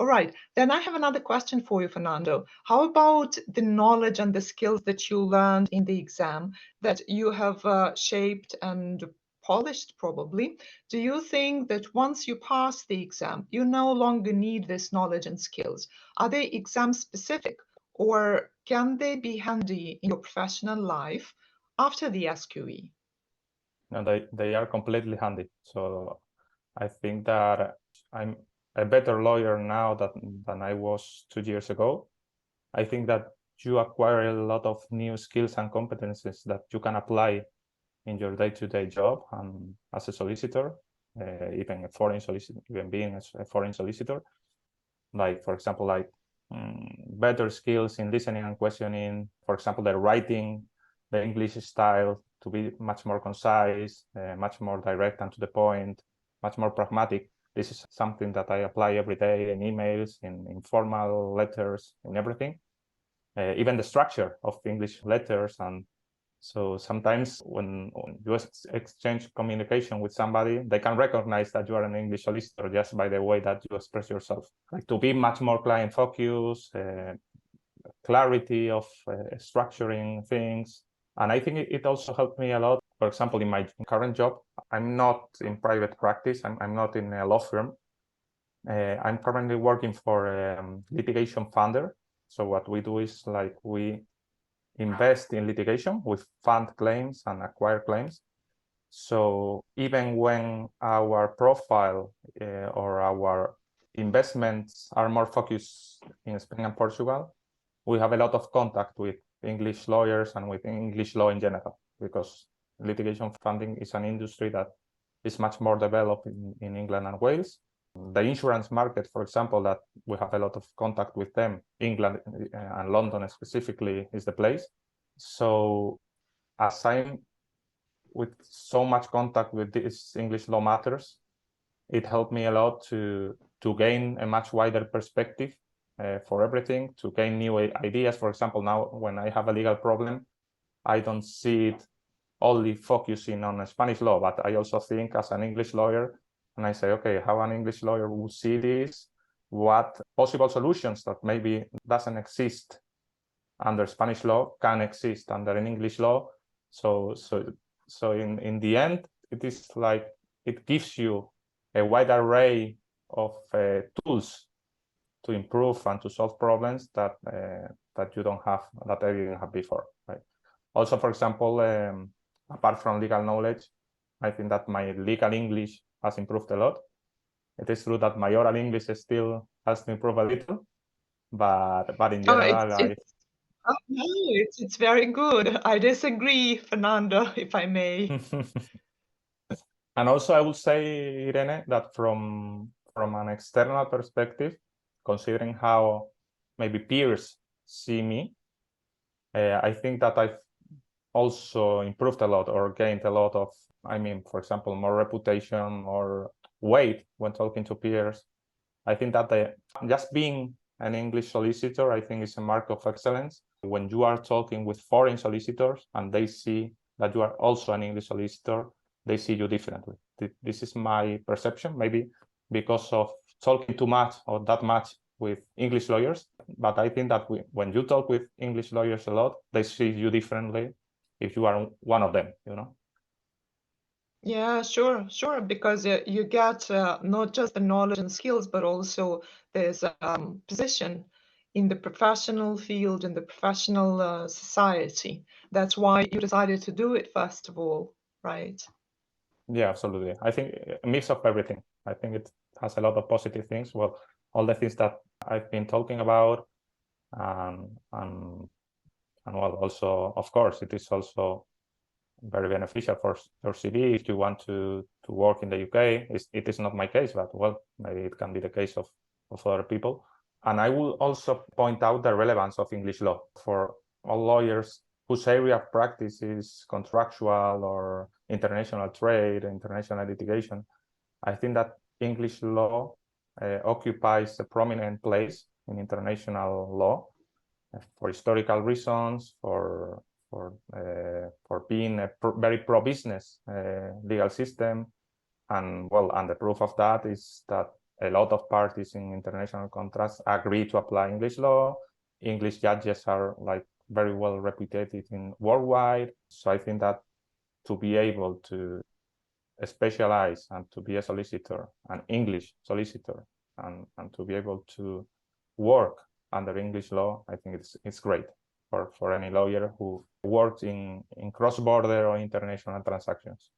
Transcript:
All right, then I have another question for you, Fernando. How about the knowledge and the skills that you learned in the exam that you have shaped and polished probably? Do you think that once you pass the exam, you no longer need this knowledge and skills? Are they exam specific, or can they be handy in your professional life after the SQE? No, they are completely handy. So I think that I'm a better lawyer now than I was 2 years ago. I think that you acquire a lot of new skills and competencies that you can apply in your day-to-day job and as a solicitor, even a foreign solicitor, even being a foreign solicitor. Like, for example, like better skills in listening and questioning, for example, the writing, the English style to be much more concise, much more direct and to the point, much more pragmatic. This is something that I apply every day in emails, in informal letters, in everything. Even the structure of English letters. And so sometimes when you exchange communication with somebody, they can recognize that you are an English solicitor just by the way that you express yourself. Like to be much more client focused, clarity of structuring things. And I think it also helped me a lot. For example, in my current job, I'm not in private practice. I'm not in a law firm. I'm currently working for a litigation funder. So what we do is like we invest in litigation with fund claims and acquire claims. So even when our profile or our investments are more focused in Spain and Portugal, we have a lot of contact with English lawyers and with English law in general, because litigation funding is an industry that is much more developed in England and Wales. The insurance market, for example, that we have a lot of contact with them, England and London specifically is the place. So as I'm with so much contact with these English law matters, it helped me a lot to gain a much wider perspective for everything, to gain new ideas. For example, now when I have a legal problem, I don't see it only focusing on Spanish law, but I also think as an English lawyer, and I say, okay, how an English lawyer would see this, what possible solutions that maybe doesn't exist under Spanish law can exist under an English law. So in the end, it is like it gives you a wide array of tools to improve and to solve problems that that you don't have, that I didn't have before, right? Also, for example, apart from legal knowledge, I think that my legal English has improved a lot. It is true that my oral English still has to improve a little, but in general, no, it's very good. I disagree, Fernando, if I may. And also, I would say, Irene, that from an external perspective, considering how maybe peers see me, I think that I've also improved a lot or gained a lot of, I mean, for example, more reputation or weight when talking to peers. I think that just being an English solicitor, I think is a mark of excellence. When you are talking with foreign solicitors and they see that you are also an English solicitor, they see you differently. This is my perception, maybe because of talking too much or that much with English lawyers. But I think that when you talk with English lawyers a lot, they see you differently if you are one of them, you know? Yeah, sure, because you get not just the knowledge and skills, but also there's position in the professional field, in the professional society. That's why you decided to do it, first of all, right? Yeah, absolutely. I think a mix of everything. I think it has a lot of positive things. Well, all the things that I've been talking about, and well, also, of course, it is also very beneficial for your CV if you want to work in the UK. It is not my case, but well, maybe it can be the case of other people. And I will also point out the relevance of English law for all lawyers whose area of practice is contractual or international trade, international litigation. I think that English law occupies a prominent place in international law for historical reasons, for being a very pro-business legal system. And well, and the proof of that is that a lot of parties in international contracts agree to apply English law. English judges are like very well reputed in worldwide. So I think that to be able to specialize and to be a solicitor, an English solicitor, and to be able to work under English law, I think it's great for any lawyer who works in cross-border or international transactions.